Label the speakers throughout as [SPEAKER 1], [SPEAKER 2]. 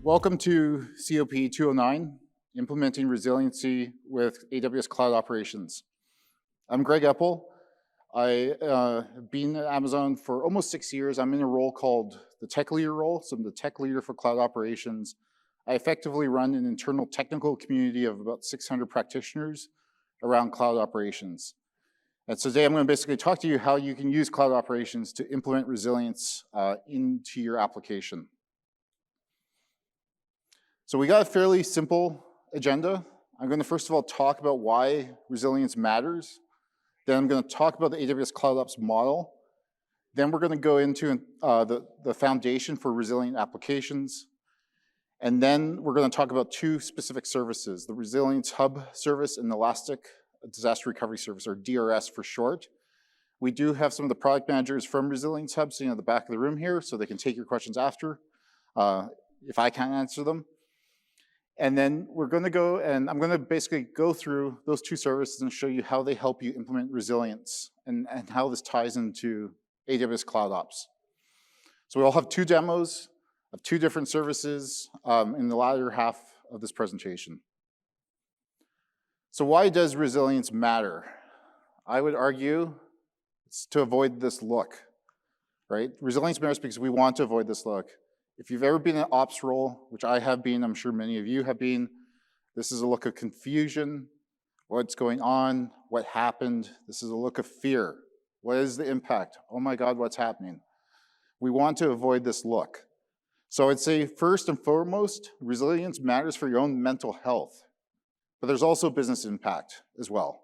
[SPEAKER 1] Welcome to COP209, Implementing Resiliency with AWS Cloud Operations. I'm Greg Eppel. I have been at Amazon for almost 6 years. I'm in a role called the tech leader role, so I'm the tech leader for cloud operations. I effectively run an internal technical community of about 600 practitioners around cloud operations. And so today I'm going to basically talk to you how you can use cloud operations to implement resilience into your application. So we got a fairly simple agenda. I'm going to first of all talk about why resilience matters. Then I'm going to talk about the AWS Cloud Ops model. Then we're going to go into the foundation for resilient applications. And then we're going to talk about two specific services, the Resilience Hub service and the Elastic Disaster Recovery service, or DRS for short. We do have some of the product managers from Resilience Hub sitting at the back of the room here, so they can take your questions after, if I can't answer them. And then we're going to go, and I'm going to basically go through those two services and show you how they help you implement resilience and how this ties into AWS Cloud Ops. So we all have two demos of two different services in the latter half of this presentation. So why does resilience matter? I would argue it's to avoid this look, right? Resilience matters because we want to avoid this look. If you've ever been in an ops role, which I have been, I'm sure many of you have been, this is a look of confusion, what's going on, what happened. This is a look of fear. What is the impact? Oh my God, what's happening? We want to avoid this look. So I'd say first and foremost, resilience matters for your own mental health, but there's also business impact as well.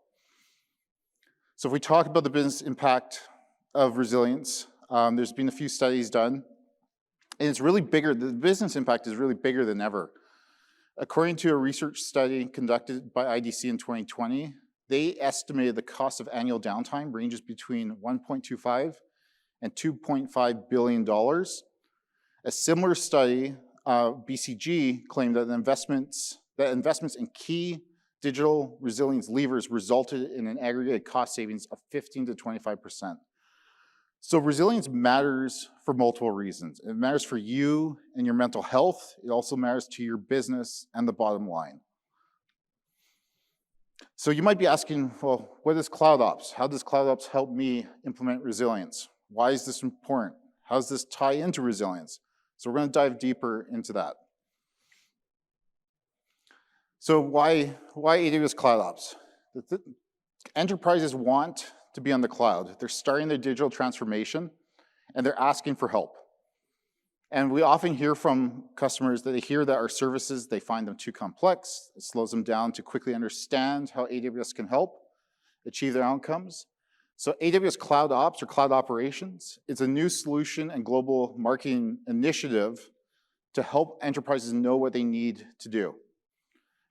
[SPEAKER 1] So if we talk about the business impact of resilience, there's been a few studies done. And it's really bigger, the business impact is really bigger than ever. According to a research study conducted by IDC in 2020, they estimated the cost of annual downtime ranges between $1.25 and $2.5 billion. A similar study, BCG, claimed that investments in key digital resilience levers resulted in an aggregate cost savings of 15 to 25%. So resilience matters for multiple reasons. It matters for you and your mental health. It also matters to your business and the bottom line. So you might be asking, well, what is Cloud Ops? How does Cloud Ops help me implement resilience? Why is this important? How does this tie into resilience? So we're going to dive deeper into that. So why AWS Cloud Ops? Enterprises want to be on the cloud. They're starting their digital transformation, and they're asking for help. And we often hear from customers that they hear that our services, they find them too complex. It slows them down to quickly understand how AWS can help achieve their outcomes. So AWS Cloud Ops, or Cloud Operations, is a new solution and global marketing initiative to help enterprises know what they need to do.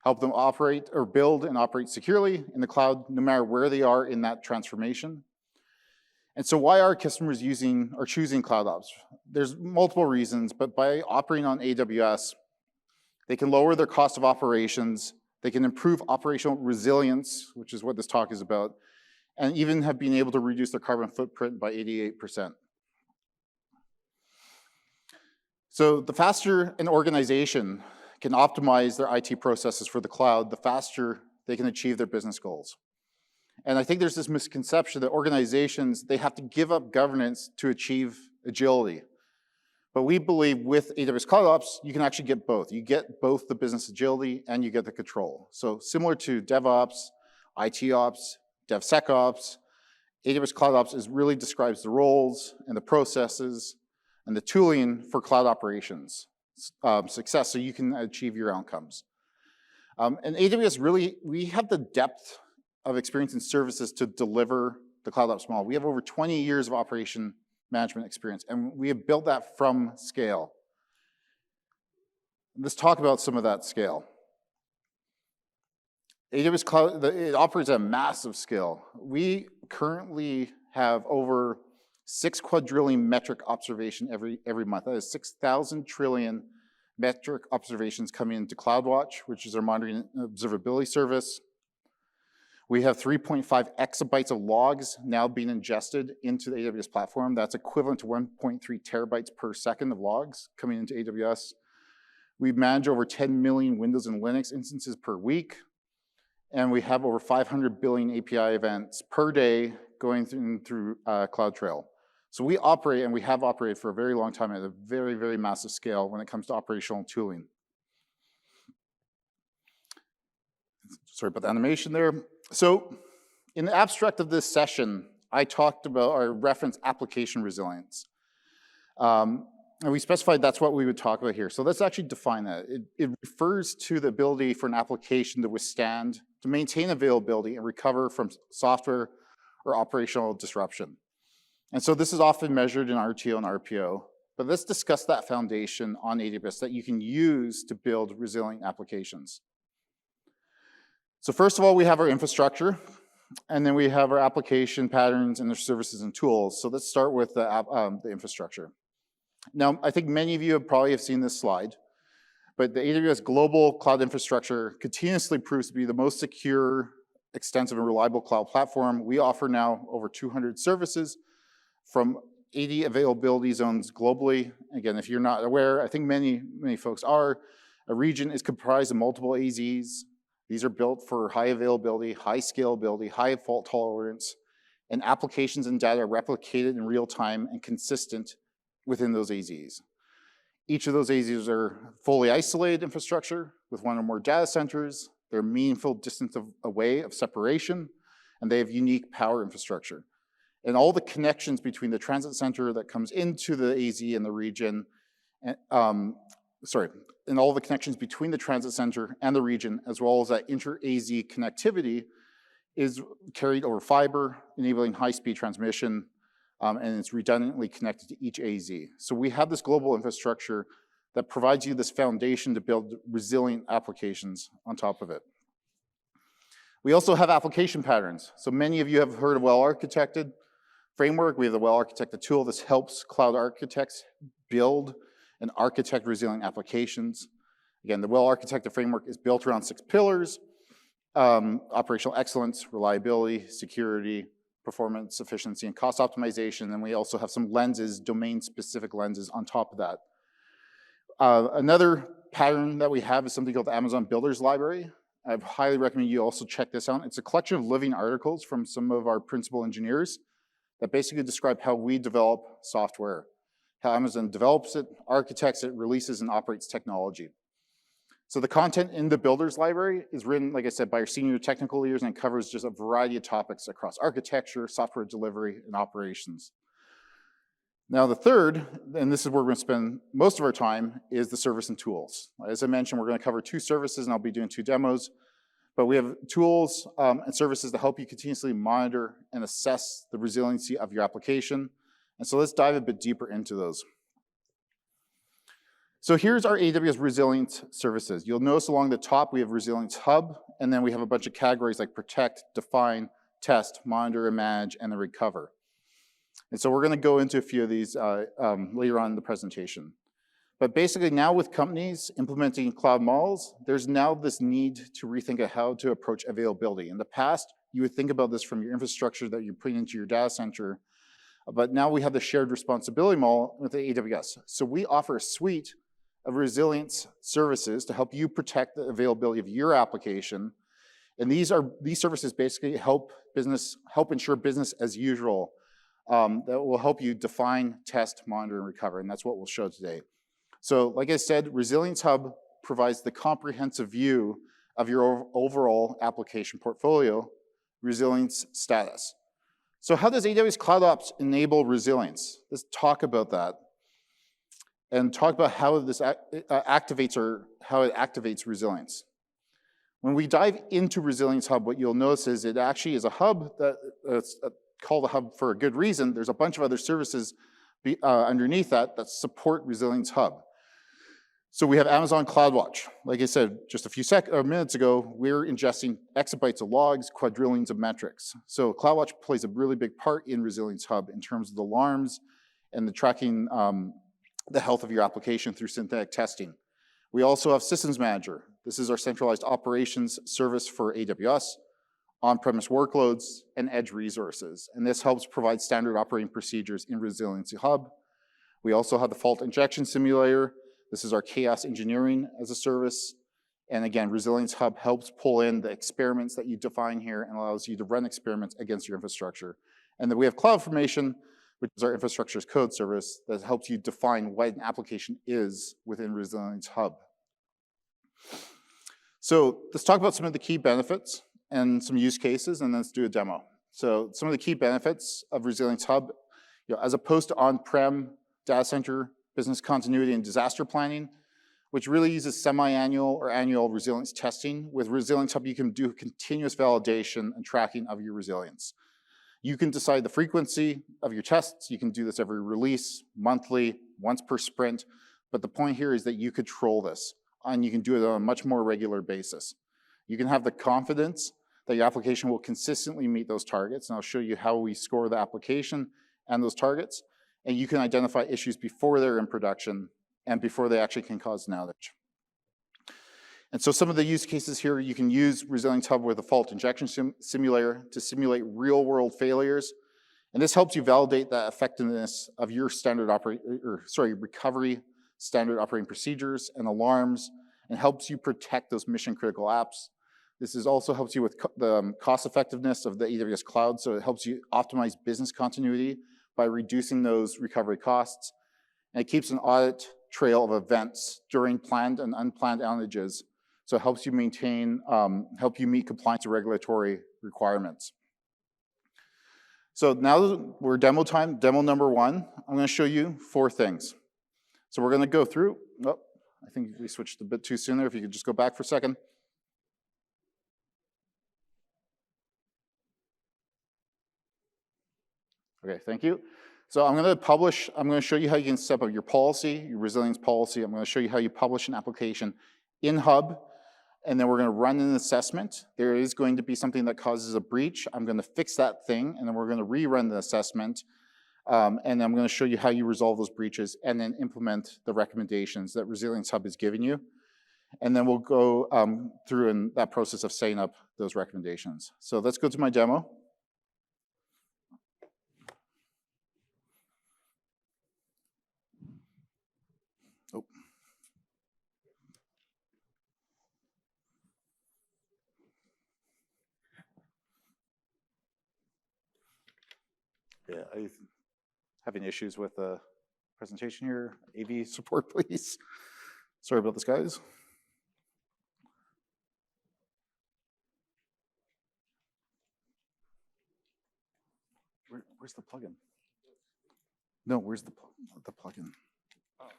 [SPEAKER 1] Help them operate or build and operate securely in the cloud, no matter where they are in that transformation. And so why are customers using or choosing Cloud Ops? There's multiple reasons, but by operating on AWS, they can lower their cost of operations, they can improve operational resilience, which is what this talk is about, and even have been able to reduce their carbon footprint by 88%. So the faster an organization can optimize their IT processes for the cloud, the faster they can achieve their business goals. And I think there's this misconception that organizations, they have to give up governance to achieve agility. But we believe with AWS Cloud Ops, you can actually get both. You get both the business agility and you get the control. So similar to DevOps, IT Ops, DevSecOps, AWS Cloud Ops really describes the roles and the processes and the tooling for cloud operations. Success, so you can achieve your outcomes. And AWS really, we have the depth of experience and services to deliver the Cloud Ops model. We have over 20 years of operation management experience, and we have built that from scale. Let's talk about some of that scale. AWS Cloud, it operates at a massive scale. We currently have over 6 quadrillion metric observation every month. That is 6,000 trillion metric observations coming into CloudWatch, which is our monitoring and observability service. We have 3.5 exabytes of logs now being ingested into the AWS platform. That's equivalent to 1.3 terabytes per second of logs coming into AWS. We manage over 10 million Windows and Linux instances per week, and we have over 500 billion API events per day going through CloudTrail. So we operate, and we have operated for a very long time at a very, very massive scale when it comes to operational tooling. Sorry about the animation there. So in the abstract of this session, I talked about or referenced application resilience. And we specified that's what we would talk about here. So let's actually define that. It refers to the ability for an application to withstand, to maintain availability and recover from software or operational disruption. And so this is often measured in RTO and RPO. But let's discuss that foundation on AWS that you can use to build resilient applications. So first of all, we have our infrastructure. And then we have our application patterns and their services and tools. So let's start with the infrastructure. Now, I think many of you probably have seen this slide, but the AWS global cloud infrastructure continuously proves to be the most secure, extensive, and reliable cloud platform. We offer now over 200 services from 80 availability zones globally. Again, if you're not aware, I think many folks are, a region is comprised of multiple AZs. These are built for high availability, high scalability, high fault tolerance, and applications and data are replicated in real time and consistent within those AZs. Each of those AZs are fully isolated infrastructure with one or more data centers. They're a meaningful distance away of separation, and they have unique power infrastructure. And all the connections between the transit center that comes into the AZ and the region, and all the connections between the transit center and the region, as well as that inter-AZ connectivity, is carried over fiber, enabling high-speed transmission, and it's redundantly connected to each AZ. So we have this global infrastructure that provides you this foundation to build resilient applications on top of it. We also have application patterns. So many of you have heard of well-architected framework. We have the well-architected tool. This helps cloud architects build and architect resilient applications. Again, the well-architected framework is built around 6 pillars: operational excellence, reliability, security, performance, efficiency, and cost optimization. And we also have some lenses, domain-specific lenses on top of that. Another pattern that we have is something called the Amazon Builders Library. I highly recommend you also check this out. It's a collection of living articles from some of our principal engineers that basically describe how we develop software, how Amazon develops it, architects it, releases, and operates technology. So the content in the Builders Library is written, like I said, by our senior technical leaders, and it covers just a variety of topics across architecture, software delivery, and operations. Now the third, and this is where we're going to spend most of our time, is the service and tools. As I mentioned, we're going to cover 2 services, and I'll be doing 2 demos. But we have tools and services to help you continuously monitor and assess the resiliency of your application. And so let's dive a bit deeper into those. So here's our AWS Resilience services. You'll notice along the top we have Resilience Hub, and then we have a bunch of categories like protect, define, test, monitor and manage, and then recover. And so we're going to go into a few of these later on in the presentation. But basically now with companies implementing cloud models, there's now this need to rethink of how to approach availability. In the past, you would think about this from your infrastructure that you're putting into your data center, but now we have the shared responsibility model with the AWS. So we offer a suite of resilience services to help you protect the availability of your application. And these services basically help ensure business as usual. That will help you define, test, monitor, and recover, and that's what we'll show today. So like I said, Resilience Hub provides the comprehensive view of your overall application portfolio, resilience status. So how does AWS Cloud Ops enable resilience? Let's talk about that and talk about how this activates resilience. When we dive into Resilience Hub, what you'll notice is it actually is a hub that's called a hub for a good reason. There's a bunch of other services underneath that support Resilience Hub. So we have Amazon CloudWatch. Like I said just a few minutes ago, we're ingesting exabytes of logs, quadrillions of metrics. So CloudWatch plays a really big part in Resilience Hub in terms of the alarms and the tracking the health of your application through synthetic testing. We also have Systems Manager. This is our centralized operations service for AWS, on-premise workloads, and edge resources. And this helps provide standard operating procedures in Resilience Hub. We also have the Fault Injection Simulator. This is our chaos engineering as a service. And again, Resilience Hub helps pull in the experiments that you define here and allows you to run experiments against your infrastructure. And then we have CloudFormation, which is our infrastructure as code service that helps you define what an application is within Resilience Hub. So let's talk about some of the key benefits and some use cases, and then let's do a demo. So some of the key benefits of Resilience Hub, as opposed to on-prem data center, business continuity and disaster planning, which really uses semi-annual or annual resilience testing. With Resilience Hub, you can do continuous validation and tracking of your resilience. You can decide the frequency of your tests. You can do this every release, monthly, once per sprint. But the point here is that you control this, and you can do it on a much more regular basis. You can have the confidence that your application will consistently meet those targets, and I'll show you how we score the application and those targets. And you can identify issues before they're in production and before they actually can cause an outage. And so some of the use cases here, you can use Resilience Hub with a fault injection simulator to simulate real-world failures. And this helps you validate the effectiveness of your recovery standard operating procedures and alarms, and helps you protect those mission-critical apps. This also helps you with the cost effectiveness of the AWS cloud, so it helps you optimize business continuity by reducing those recovery costs. And it keeps an audit trail of events during planned and unplanned outages. So it helps you maintain, help you meet compliance with regulatory requirements. So now we're demo time, demo number one. I'm gonna show you 4 things. So we're gonna go through, oh, I think we switched a bit too soon there. If you could just go back for a second. Okay, thank you. So I'm gonna show you how you can set up your policy, your resilience policy. I'm gonna show you how you publish an application in Hub, and then we're gonna run an assessment. There is going to be something that causes a breach. I'm gonna fix that thing, and then we're gonna rerun the assessment, and then I'm gonna show you how you resolve those breaches and then implement the recommendations that Resilience Hub is giving you. And then we'll go through in that process of setting up those recommendations. So let's go to my demo. Yeah, I'm having issues with the presentation here. AV support, please. Sorry about this, guys. Where's the plugin? No, where's the plugin? Oh.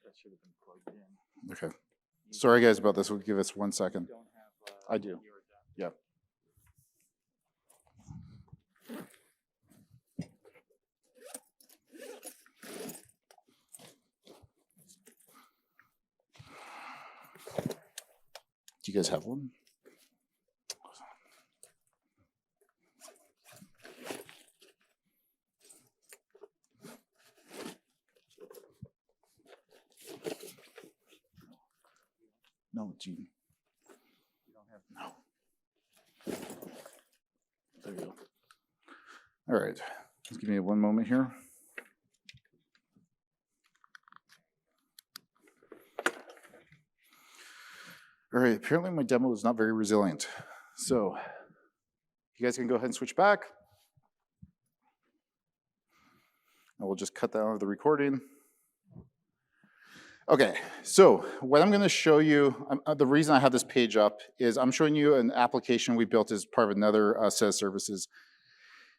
[SPEAKER 1] That should have been plugged in. Okay. Sorry, guys, about this. We'll give us 1 second. I do. Yeah. Do you guys have one? No, Gene. You don't have no. There you go. All right. Just give me 1 moment here. All right, apparently my demo is not very resilient. So you guys can go ahead and switch back. And we'll just cut that out of the recording. Okay, so what I'm gonna show you, the reason I have this page up is I'm showing you an application we built as part of another set of services.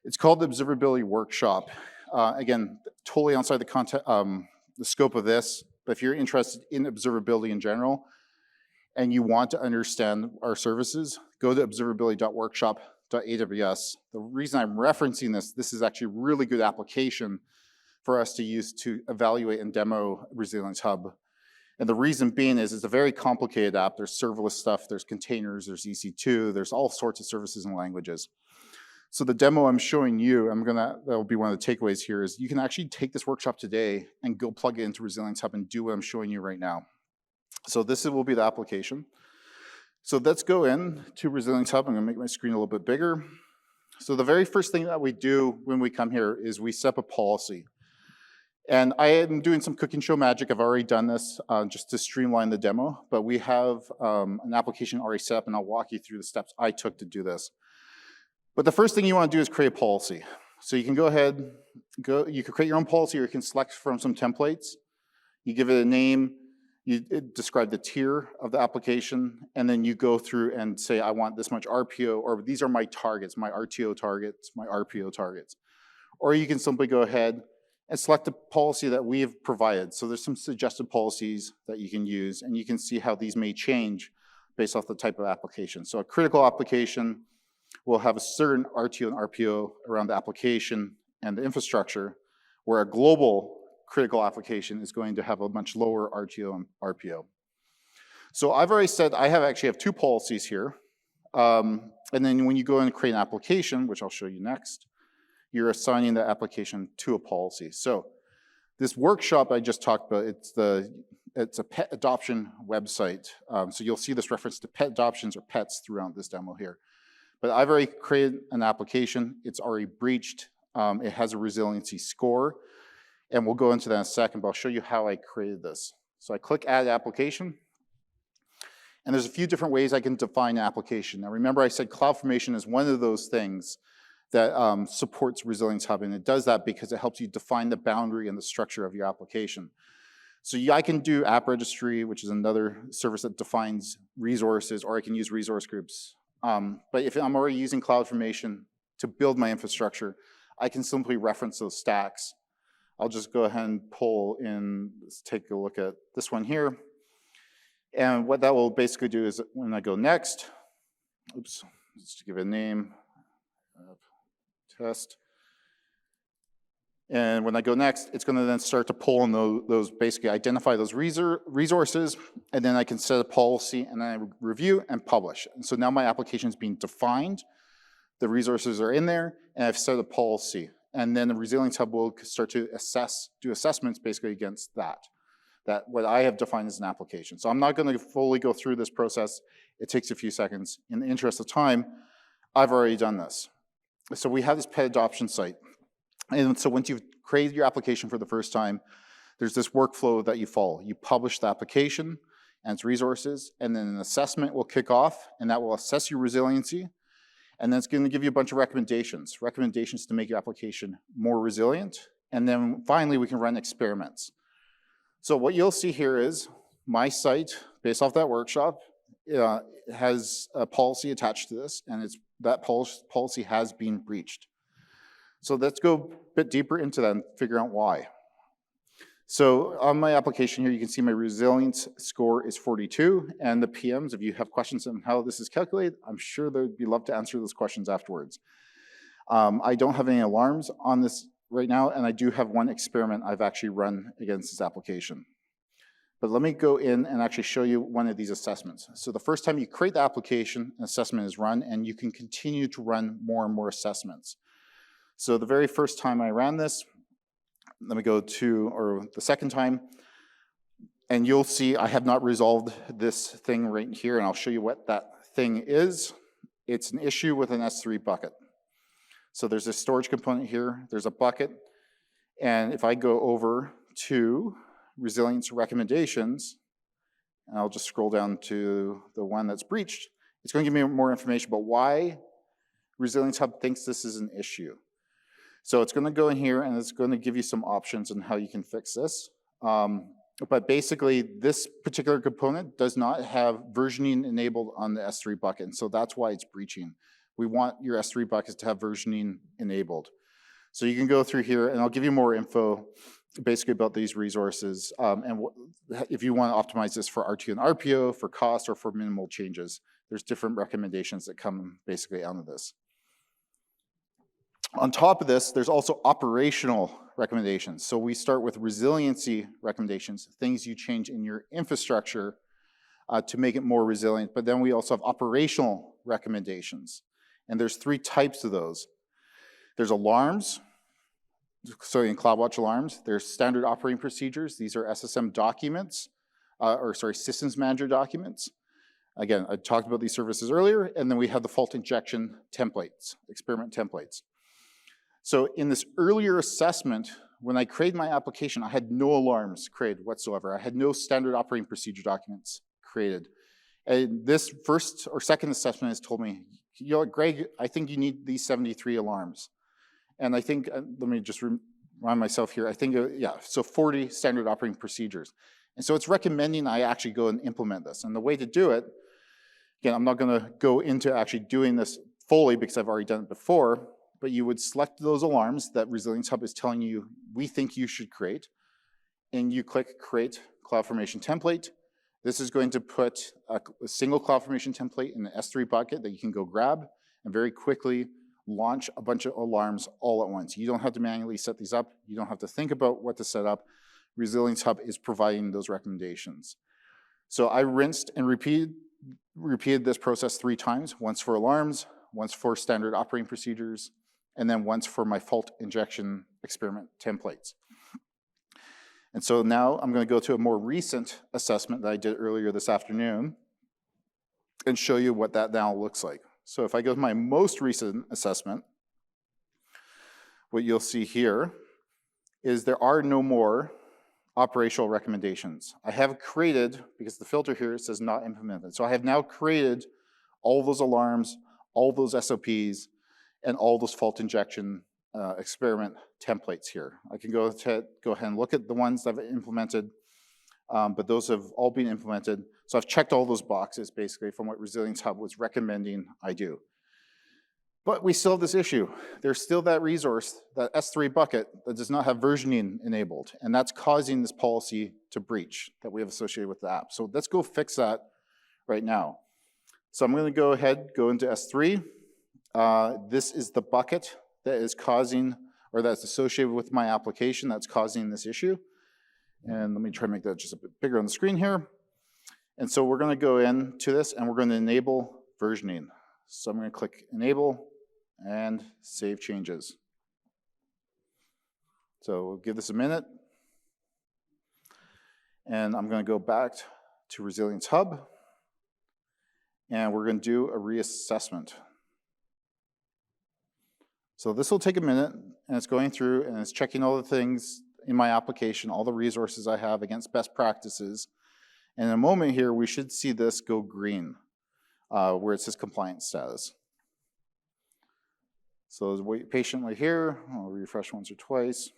[SPEAKER 1] It's called the Observability Workshop. Again, totally outside the content, the scope of this, but if you're interested in observability in general, and you want to understand our services, go to observability.workshop.aws. The reason I'm referencing this is actually a really good application for us to use to evaluate and demo Resilience Hub. And the reason being is it's a very complicated app. There's serverless stuff, there's containers, there's EC2, there's all sorts of services and languages. So the demo I'm showing you, that'll be one of the takeaways here, is you can actually take this workshop today and go plug it into Resilience Hub and do what I'm showing you right now. So this will be the application. So let's go in to Resilience Hub. I'm gonna make my screen a little bit bigger. So the very first thing that we do when we come here is we set up a policy. And I am doing some cooking show magic. I've already done this just to streamline the demo, but we have an application already set up, and I'll walk you through the steps I took to do this. But the first thing you want to do is create a policy. So you can go ahead, you can create your own policy, or you can select from some templates. You give it a name, you describe the tier of the application, and then you go through and say, I want this much RPO, or these are my targets, my RTO targets, my RPO targets. Or you can simply go ahead and select a policy that we have provided. So there's some suggested policies that you can use, and you can see how these may change based off the type of application. So a critical application will have a certain RTO and RPO around the application and the infrastructure, where a global critical application is going to have a much lower RTO and RPO. So I've already said I actually have two policies here. And then when you go in and create an application, which I'll show you next, you're assigning the application to a policy. So this workshop I just talked about, it's a pet adoption website. So you'll see this reference to pet adoptions or pets throughout this demo here. But I've already created an application. It's already breached. It has a resiliency score. And we'll go into that in a second, but I'll show you how I created this. So I click Add Application. And there's a few different ways I can define an application. Now remember I said CloudFormation is one of those things that supports Resilience Hub, and it does that because it helps you define the boundary and the structure of your application. So I can do App Registry, which is another service that defines resources, or I can use resource groups. But if I'm already using CloudFormation to build my infrastructure, I can simply reference those stacks. I'll just go ahead and pull in, let's take a look at this one here. And what that will basically do is when I go next, oops, let's give it a name, test. And when I go next, it's going to then start to pull in those basically identify those resources, and then I can set a policy, and then I review and publish. And so now my application is being defined, the resources are in there, and I've set a policy. And then the Resilience Hub will start to do assessments basically against that what I have defined as an application. So I'm not going to fully go through this process. It takes a few seconds. In the interest of time, I've already done this. So we have this pet adoption site. And so once you've created your application for the first time, there's this workflow that you follow. You publish the application and its resources, and then an assessment will kick off, and that will assess your resiliency. And then it's going to give you a bunch of recommendations to make your application more resilient. And then finally, we can run experiments. So what you'll see here is my site, based off that workshop, has a policy attached to this, and that policy has been breached. So let's go a bit deeper into that and figure out why. So on my application here, you can see my resilience score is 42, and the PMs, if you have questions on how this is calculated, I'm sure they'd be love to answer those questions afterwards. I don't have any alarms on this right now, and I do have one experiment I've actually run against this application. But let me go in and actually show you one of these assessments. So the first time you create the application, an assessment is run, and you can continue to run more and more assessments. So the very first time I ran this, let me go to, or the second time, and you'll see I have not resolved this thing right here, and I'll show you what that thing is. It's an issue with an S3 bucket. So there's a storage component here, there's a bucket, and if I go over to resilience recommendations, and I'll just scroll down to the one that's breached, it's going to give me more information about why Resilience Hub thinks this is an issue. So it's going to go in here, and it's going to give you some options on how you can fix this. But basically, this particular component does not have versioning enabled on the S3 bucket, and so that's why it's breaching. We want your S3 buckets to have versioning enabled. So you can go through here, and I'll give you more info basically about these resources, and if you want to optimize this for RTO and RPO, for cost, or for minimal changes. There's different recommendations that come basically out of this. On top of this, there's also operational recommendations. So we start with resiliency recommendations, things you change in your infrastructure to make it more resilient. But then we also have operational recommendations. And there's three types of those. There's alarms, so in CloudWatch alarms. There's standard operating procedures. These are SSM documents, systems manager documents. Again, I talked about these services earlier, and then we have the fault injection templates, experiment templates. So in this earlier assessment, when I created my application, I had no alarms created whatsoever. I had no standard operating procedure documents created. And this first or second assessment has told me, you know what, Greg, I think you need these 73 alarms. And I think, let me just remind myself here, I think, yeah, so 40 standard operating procedures. And so it's recommending I actually go and implement this. And the way to do it, again, I'm not gonna go into actually doing this fully because I've already done it before, but you would select those alarms that Resilience Hub is telling you we think you should create, and you click Create CloudFormation Template. This is going to put a single CloudFormation template in the S3 bucket that you can go grab and very quickly launch a bunch of alarms all at once. You don't have to manually set these up. You don't have to think about what to set up. Resilience Hub is providing those recommendations. So I rinsed and repeated this process 3 times, once for alarms, once for standard operating procedures, and then once for my fault injection experiment templates. And so now I'm going to go to a more recent assessment that I did earlier this afternoon and show you what that now looks like. So if I go to my most recent assessment, what you'll see here is there are no more operational recommendations. I have created, because the filter here says not implemented, so I have now created all those alarms, all those SOPs, and all those fault injection experiment templates here. I can go ahead and look at the ones that I've implemented, but those have all been implemented. So I've checked all those boxes basically from what Resilience Hub was recommending I do. But we still have this issue. There's still that resource, that S3 bucket, that does not have versioning enabled, and that's causing this policy to breach that we have associated with the app. So let's go fix that right now. So I'm going to go ahead, go into S3. This is the bucket that is causing, or that's associated with my application that's causing this issue. And let me try to make that just a bit bigger on the screen here. And so we're going to go into this and we're going to enable versioning. So I'm going to click enable and save changes. So we'll give this a minute. And I'm going to go back to Resilience Hub. And we're going to do a reassessment. So this will take a minute, and it's going through and it's checking all the things in my application, all the resources I have against best practices. And in a moment here, we should see this go green, where it says compliance status. So wait patiently here. I'll refresh once or twice.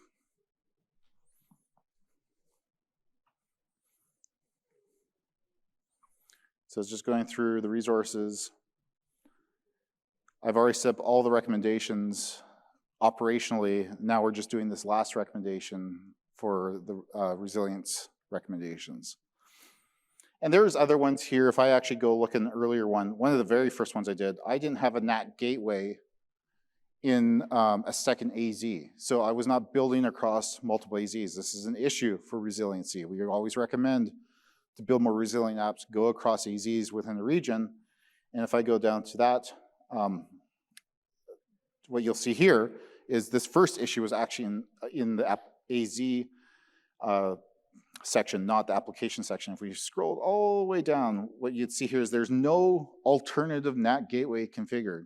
[SPEAKER 1] So it's just going through the resources. I've already set up all the recommendations operationally. Now we're just doing this last recommendation for the resilience recommendations. And there's other ones here. If I actually go look at an earlier one of the very first ones I didn't have a NAT gateway in a second AZ. So I was not building across multiple AZs. This is an issue for resiliency. We always recommend to build more resilient apps, go across AZs within the region. And if I go down to that, what you'll see here is this first issue was actually in the AZ section, not the application section. If we scrolled all the way down, what you'd see here is there's no alternative NAT gateway configured.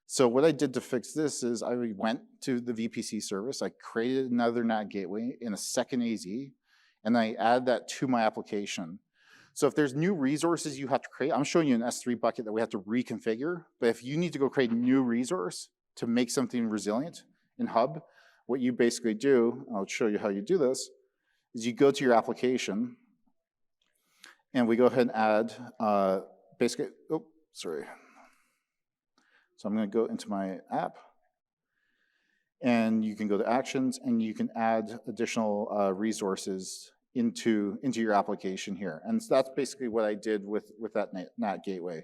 [SPEAKER 1] So what I did to fix this is I went to the VPC service, I created another NAT gateway in a second AZ, and I add that to my application. So if there's new resources you have to create, I'm showing you an S3 bucket that we have to reconfigure, but if you need to go create a new resource to make something resilient in Hub, what you basically do, I'll show you how you do this, is you go to your application, and we go ahead and add basically, So I'm going to go into my app, and you can go to actions, and you can add additional resources into your application here. And so that's basically what I did with that NAT gateway.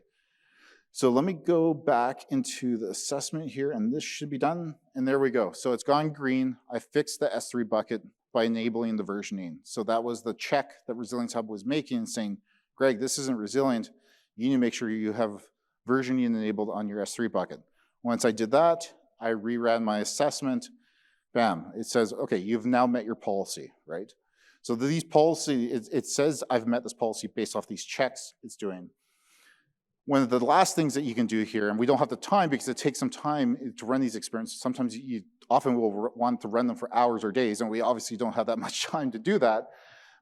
[SPEAKER 1] So let me go back into the assessment here, and this should be done, and there we go. So it's gone green. I fixed the S3 bucket by enabling the versioning. So that was the check that Resilience Hub was making and saying, Greg, this isn't resilient. You need to make sure you have versioning enabled on your S3 bucket. Once I did that, I reran my assessment. Bam, it says, okay, you've now met your policy, right? So these policy, it says I've met this policy based off these checks it's doing. One of the last things that you can do here, and we don't have the time because it takes some time to run these experiments. Sometimes you often will want to run them for hours or days, and we obviously don't have that much time to do that.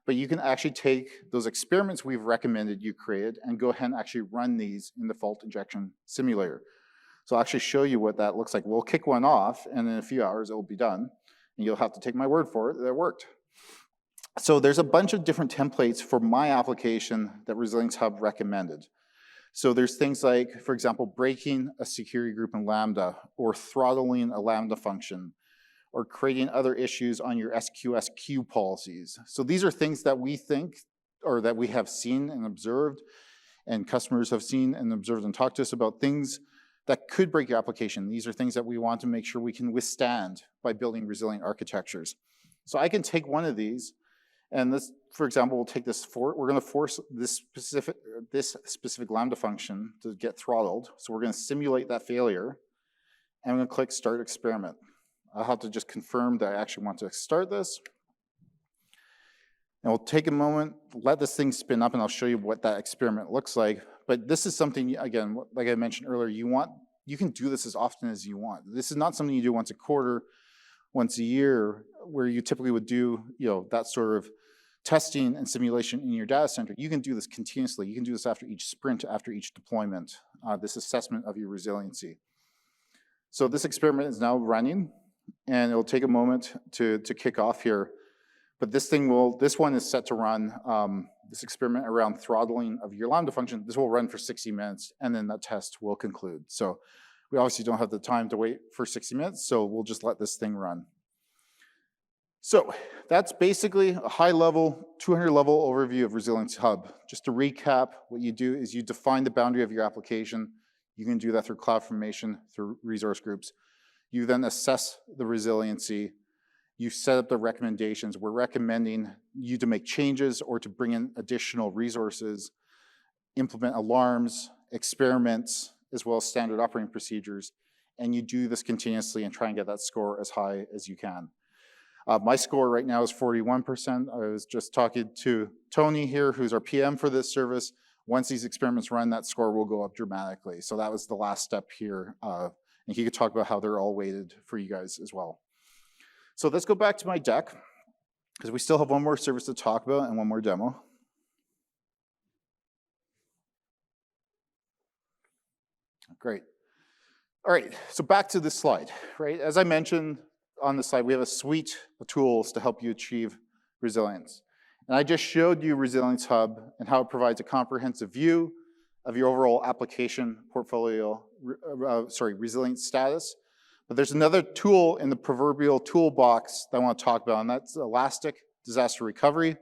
[SPEAKER 1] But you can actually take those experiments we've recommended you create and go ahead and actually run these in the fault injection simulator. So I'll actually show you what that looks like. We'll kick one off, and in a few hours it will be done. And you'll have to take my word for it that it worked. So there's a bunch of different templates for my application that Resilience Hub recommended. So there's things like, for example, breaking a security group in Lambda, or throttling a Lambda function, or creating other issues on your SQS queue policies. So these are things that we think, or that we have seen and observed, and customers have seen and observed and talked to us about things that could break your application. These are things that we want to make sure we can withstand by building resilient architectures. So I can take one of these, and this, for example, we'll take this we're going to force this specific Lambda function to get throttled. So we're going to simulate that failure, and I'm going to click Start Experiment. I'll have to just confirm that I actually want to start this. And we'll take a moment, let this thing spin up, and I'll show you what that experiment looks like. But this is something, again, like I mentioned earlier, you can do this as often as you want. This is not something you do once a quarter, once a year, where you typically would do that sort of testing and simulation in your data center. You can do this continuously. You can do this after each sprint, after each deployment, this assessment of your resiliency. So this experiment is now running, and it'll take a moment to kick off here. But this one is set to run this experiment around throttling of your Lambda function. This will run for 60 minutes, and then that test will conclude. So we obviously don't have the time to wait for 60 minutes, so we'll just let this thing run. So that's basically a high-level, 200-level overview of Resilience Hub. Just to recap, what you do is you define the boundary of your application. You can do that through CloudFormation, through resource groups. You then assess the resiliency. You set up the recommendations. We're recommending you to make changes or to bring in additional resources, implement alarms, experiments, as well as standard operating procedures. And you do this continuously and try and get that score as high as you can. My score right now is 41%. I was just talking to Tony here, who's our PM for this service. Once these experiments run, that score will go up dramatically. So that was the last step here. And he could talk about how they're all weighted for you guys as well. So let's go back to my deck, because we still have one more service to talk about and one more demo. Great. All right, so back to this slide, right? As I mentioned on the slide, we have a suite of tools to help you achieve resilience. And I just showed you Resilience Hub and how it provides a comprehensive view of your overall application portfolio, resilience status. But there's another tool in the proverbial toolbox that I want to talk about, and that's Elastic Disaster Recovery.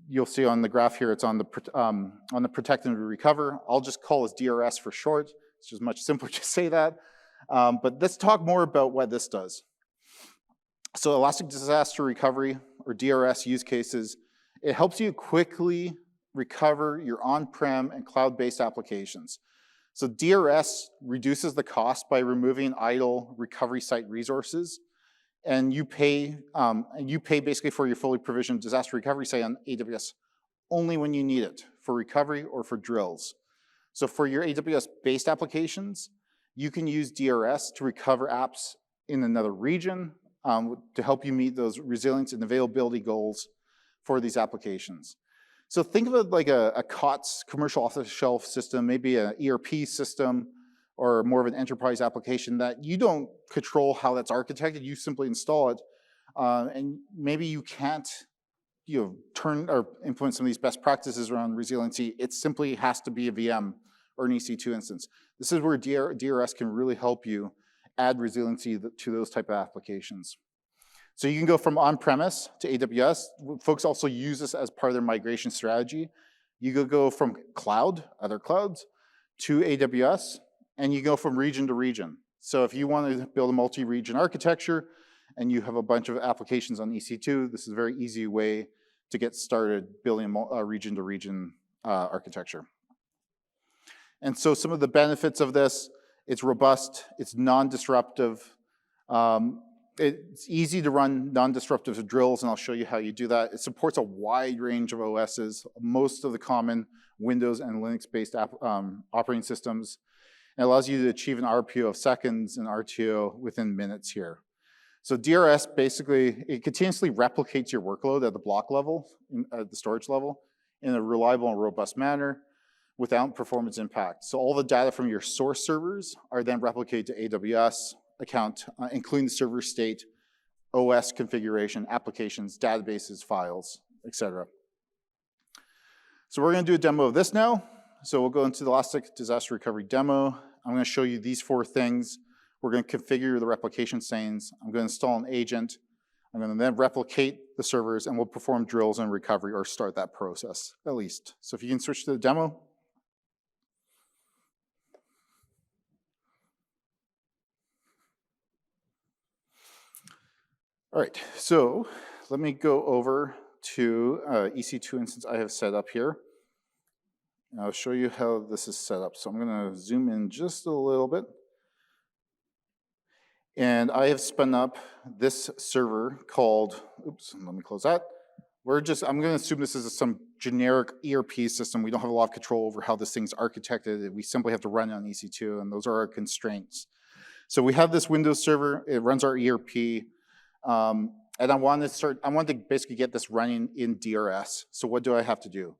[SPEAKER 1] You'll see on the graph here, it's on the protect and recover. I'll just call this DRS for short. It's just much simpler to say that. But let's talk more about what this does. So Elastic Disaster Recovery, or DRS use cases, it helps you quickly recover your on-prem and cloud-based applications. So DRS reduces the cost by removing idle recovery site resources, and you pay basically for your fully provisioned disaster recovery site on AWS only when you need it, for recovery or for drills. So for your AWS-based applications, you can use DRS to recover apps in another region to help you meet those resilience and availability goals for these applications. So think of it like a COTS, commercial off-the-shelf system, maybe an ERP system, or more of an enterprise application that you don't control how that's architected. You simply install it, and maybe you can't turn or implement some of these best practices around resiliency. It simply has to be a VM or an EC2 instance. This is where DRS can really help you add resiliency to those type of applications. So you can go from on-premise to AWS. Folks also use this as part of their migration strategy. You could go from cloud, other clouds, to AWS, and you go from region to region. So if you want to build a multi-region architecture and you have a bunch of applications on EC2, this is a very easy way to get started building a region-to-region architecture. And so some of the benefits of this, it's robust, it's non-disruptive, it's easy to run non-disruptive drills, and I'll show you how you do that. It supports a wide range of OSs. Most of the common Windows and Linux-based operating systems. And it allows you to achieve an RPO of seconds and RTO within minutes here. So DRS basically, it continuously replicates your workload at the block level, at the storage level, in a reliable and robust manner without performance impact. So all the data from your source servers are then replicated to AWS account, including the server state, OS configuration, applications, databases, files, etc. So we're going to do a demo of this now. So we'll go into the Elastic Disaster Recovery demo. I'm going to show you these 4 things. We're going to configure the replication settings. I'm going to install an agent. I'm going to then replicate the servers, and we'll perform drills and recovery, or start that process, at least. So if you can switch to the demo. All right, so let me go over to EC2 instance I have set up here. And I'll show you how this is set up. So I'm going to zoom in just a little bit. And I have spun up this server called, oops, let me close that. I'm going to assume this is some generic ERP system. We don't have a lot of control over how this thing's architected. We simply have to run it on EC2, and those are our constraints. So we have this Windows server. It runs our ERP. And I want to basically get this running in DRS. So what do I have to do?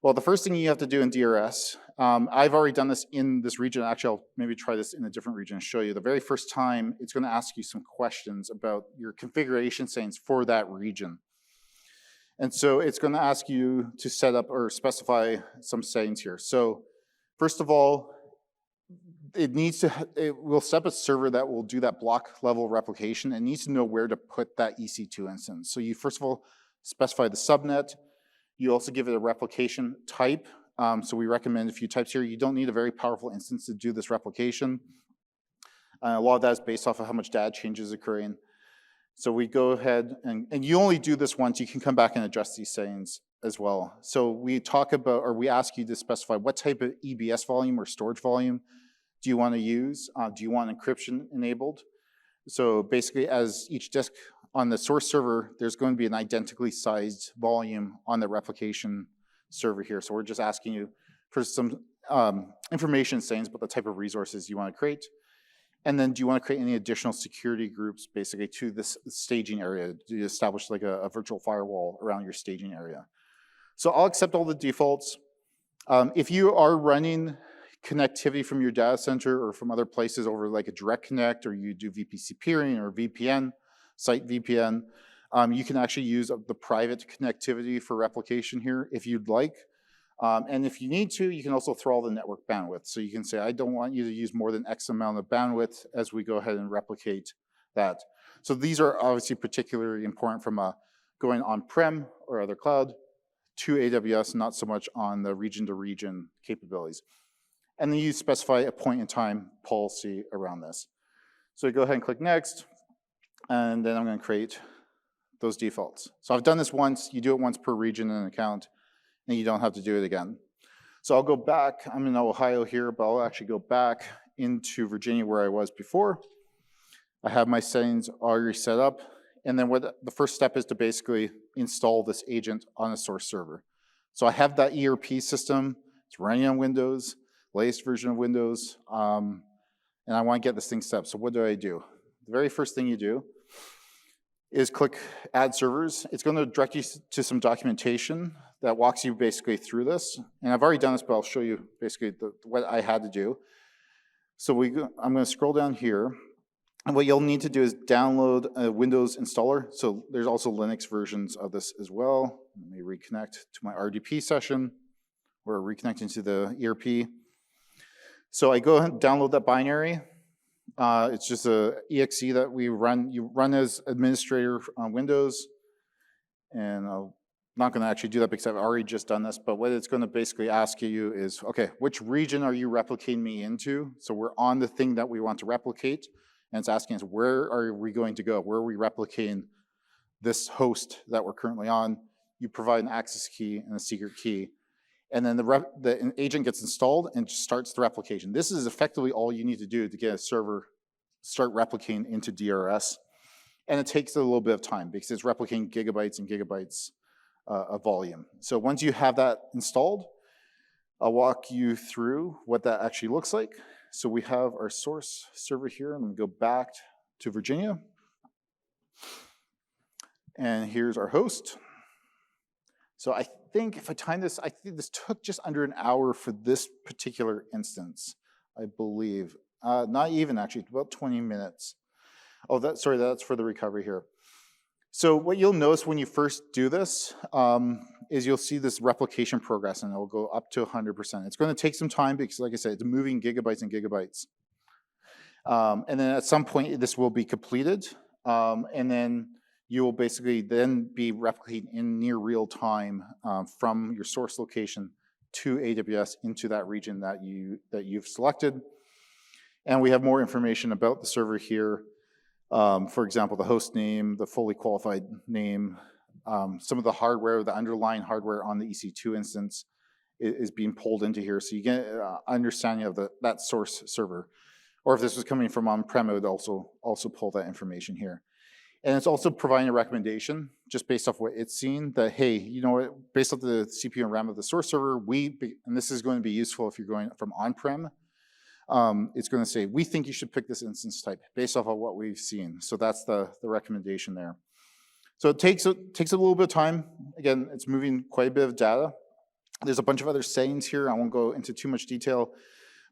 [SPEAKER 1] Well, the first thing you have to do in DRS, I've already done this in this region. Actually, I'll maybe try this in a different region and show you. The very first time, it's going to ask you some questions about your configuration settings for that region. And so it's going to ask you to set up or specify some settings here. So first of all, it will set up a server that will do that block level replication. It needs to know where to put that EC2 instance. So you first of all specify the subnet. You also give it a replication type. So we recommend a few types here. You don't need a very powerful instance to do this replication. A lot of that is based off of how much data change is occurring. So we go ahead, and you only do this once. You can come back and adjust these settings as well. So we talk about, or we ask you to specify what type of EBS volume or storage volume do you want to use? Do you want encryption enabled? So basically, as each disk on the source server, there's going to be an identically sized volume on the replication server here. So we're just asking you for some information settings about the type of resources you want to create. And then do you want to create any additional security groups basically to this staging area? Do you establish like a virtual firewall around your staging area? So I'll accept all the defaults. If you are running connectivity from your data center or from other places over like a direct connect, or you do VPC peering or VPN, site VPN, you can actually use the private connectivity for replication here if you'd like. And if you need to, you can also throttle the network bandwidth. So you can say, I don't want you to use more than X amount of bandwidth as we go ahead and replicate that. So these are obviously particularly important from going on-prem or other cloud to AWS, not so much on the region-to-region capabilities. And then you specify a point-in-time policy around this. So you go ahead and click Next, and then I'm going to create those defaults. So I've done this once. You do it once per region and account, and you don't have to do it again. So I'll go back. I'm in Ohio here, but I'll actually go back into Virginia where I was before. I have my settings already set up. And then the first step is to basically install this agent on a source server. So I have that ERP system. It's running on Windows, latest version of Windows, and I want to get this thing set up. So what do? The very first thing you do is click Add Servers. It's going to direct you to some documentation that walks you basically through this. And I've already done this, but I'll show you basically what I had to do. So I'm going to scroll down here. And what you'll need to do is download a Windows installer. So there's also Linux versions of this as well. Let me reconnect to my RDP session. We're reconnecting to the ERP. So I go ahead and download that binary. It's just a exe that we run. You run as administrator on Windows. And I'm not going to actually do that because I've already just done this. But what it's going to basically ask you is, okay, which region are you replicating me into? So we're on the thing that we want to replicate. And it's asking us, where are we going to go? Where are we replicating this host that we're currently on? You provide an access key and a secret key. And then the agent gets installed and starts the replication. This is effectively all you need to do to get a server start replicating into DRS. And it takes a little bit of time because it's replicating gigabytes and gigabytes of volume. So once you have that installed, I'll walk you through what that actually looks like. So we have our source server here, and we go back to Virginia. And here's our host. So I think if I time this, I think this took just under an hour for this particular instance, I believe. Not even actually, about 20 minutes. Oh, that's for the recovery here. So what you'll notice when you first do this is you'll see this replication progress, and it'll go up to 100%. It's going to take some time because, like I said, it's moving gigabytes and gigabytes. And then at some point, this will be completed, and then you will basically then be replicating in near real time from your source location to AWS into that region that you've selected. And we have more information about the server here. For example, the host name, the fully qualified name, some of the hardware, the underlying hardware on the EC2 instance is being pulled into here. So you get an understanding of that source server. Or if this was coming from on-prem, it would also pull that information here. And it's also providing a recommendation, just based off what it's seen, that, hey, you know what, based off the CPU and RAM of the source server, and this is going to be useful if you're going from on-prem, it's going to say, we think you should pick this instance type based off of what we've seen. So that's the recommendation there. So it takes a little bit of time. Again, it's moving quite a bit of data. There's a bunch of other settings here. I won't go into too much detail,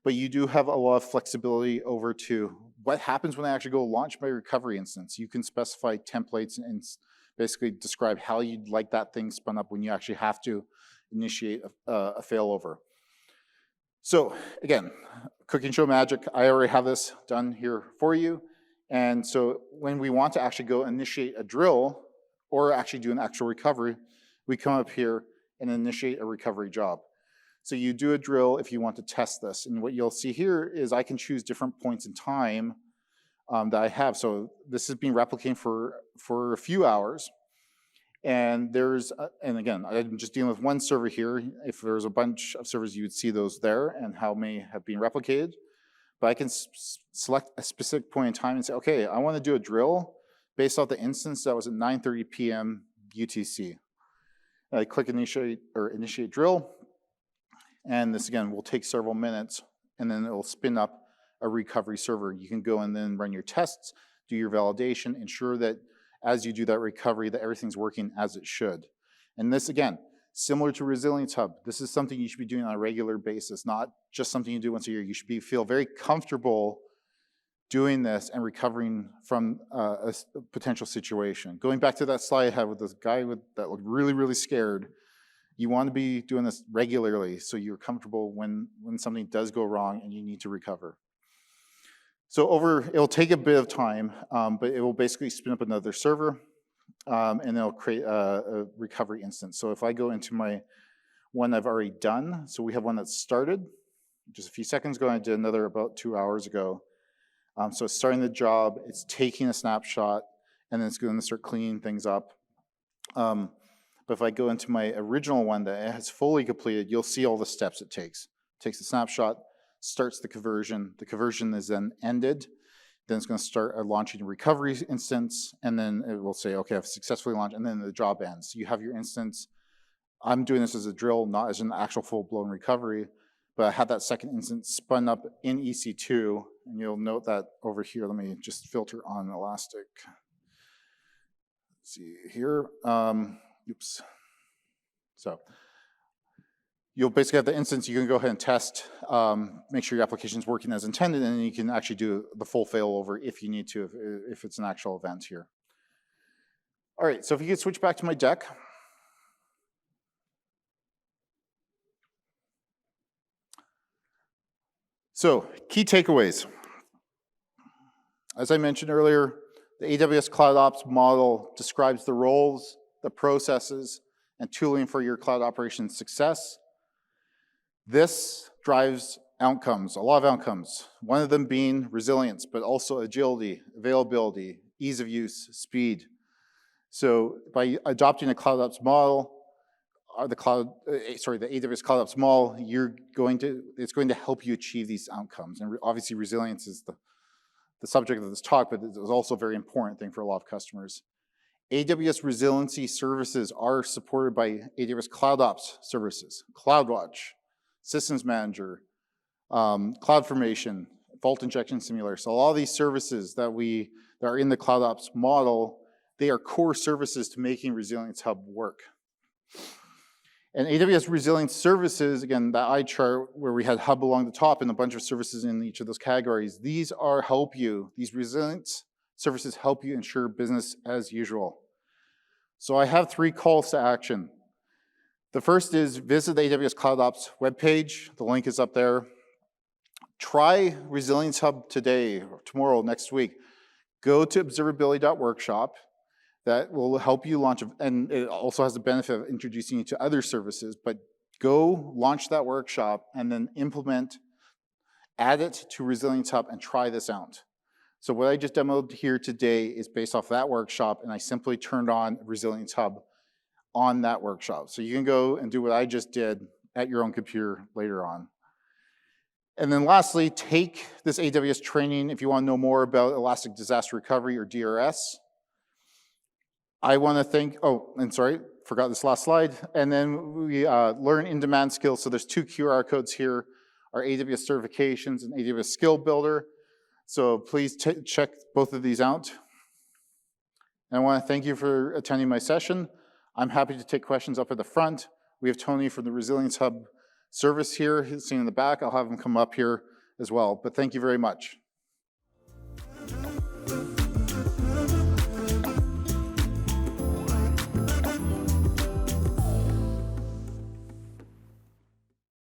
[SPEAKER 1] but you do have a lot of flexibility over to what happens when I actually go launch my recovery instance. You can specify templates and basically describe how you'd like that thing spun up when you actually have to initiate a failover. So again, cooking show magic. I already have this done here for you. And so when we want to actually go initiate a drill or actually do an actual recovery, we come up here and initiate a recovery job. So you do a drill if you want to test this. And what you'll see here is I can choose different points in time that I have. So this is being replicated for a few hours. And and again, I'm just dealing with one server here. If there's a bunch of servers, you would see those there and how many have been replicated. But I can select a specific point in time and say, okay, I want to do a drill based off the instance that was at 9:30 p.m. UTC. I click initiate drill. And this, again, will take several minutes, and then it will spin up a recovery server. You can go and then run your tests, do your validation, ensure that as you do that recovery, that everything's working as it should. And this, again, similar to Resilience Hub, this is something you should be doing on a regular basis, not just something you do once a year. You should feel very comfortable doing this and recovering from a potential situation. Going back to that slide I had with this guy that looked really, really scared, you want to be doing this regularly so you're comfortable when something does go wrong and you need to recover. So it'll take a bit of time, but it will basically spin up another server, and it'll create a recovery instance. So if I go into my one I've already done, so we have one that started just a few seconds ago, and I did another about 2 hours ago. So it's starting the job, it's taking a snapshot, and then it's going to start cleaning things up. But if I go into my original one that has fully completed, you'll see all the steps it takes. It takes a snapshot, starts the conversion is then ended, then it's going to start launching a recovery instance, and then it will say, okay, I've successfully launched, and then the job ends. So you have your instance. I'm doing this as a drill, not as an actual full-blown recovery, but I had that second instance spun up in EC2, and you'll note that over here. Let me just filter on Elastic. Let's see here. Oops. So you'll basically have the instance. You can go ahead and test, make sure your application is working as intended, and then you can actually do the full failover if you need to, if it's an actual event here. All right, so if you could switch back to my deck. So key takeaways. As I mentioned earlier, the AWS Cloud Ops model describes the roles, the processes, and tooling for your cloud operations success. This drives outcomes, a lot of outcomes. One of them being resilience, but also agility, availability, ease of use, speed. So by adopting a Cloud Ops model, the AWS Cloud Ops model, it's going to help you achieve these outcomes. And obviously resilience is the subject of this talk, but it's also a very important thing for a lot of customers. AWS resiliency services are supported by AWS Cloud Ops services, CloudWatch, Systems Manager, CloudFormation, Fault Injection Simulator. So all these services that are in the Cloud Ops model, they are core services to making Resilience Hub work. And AWS Resilience Services, again, that eye chart where we had Hub along the top and a bunch of services in each of those categories, these resilience services help you ensure business as usual. So I have 3 calls to action. The first is visit the AWS Cloud Ops webpage. The link is up there. Try Resilience Hub today, or tomorrow, next week. Go to observability.workshop. That will help you launch, and it also has the benefit of introducing you to other services, but go launch that workshop and then add it to Resilience Hub and try this out. So what I just demoed here today is based off that workshop, and I simply turned on Resilience Hub on that workshop. So you can go and do what I just did at your own computer later on. And then lastly, take this AWS training if you want to know more about Elastic Disaster Recovery or DRS. I want to thank, forgot this last slide. And then we learn in-demand skills. So there's 2 QR codes here, our AWS certifications and AWS Skill Builder. So please check both of these out. And I want to thank you for attending my session. I'm happy to take questions up at the front. We have Tony from the Resilience Hub service here. He's sitting in the back. I'll have him come up here as well. But thank you very much.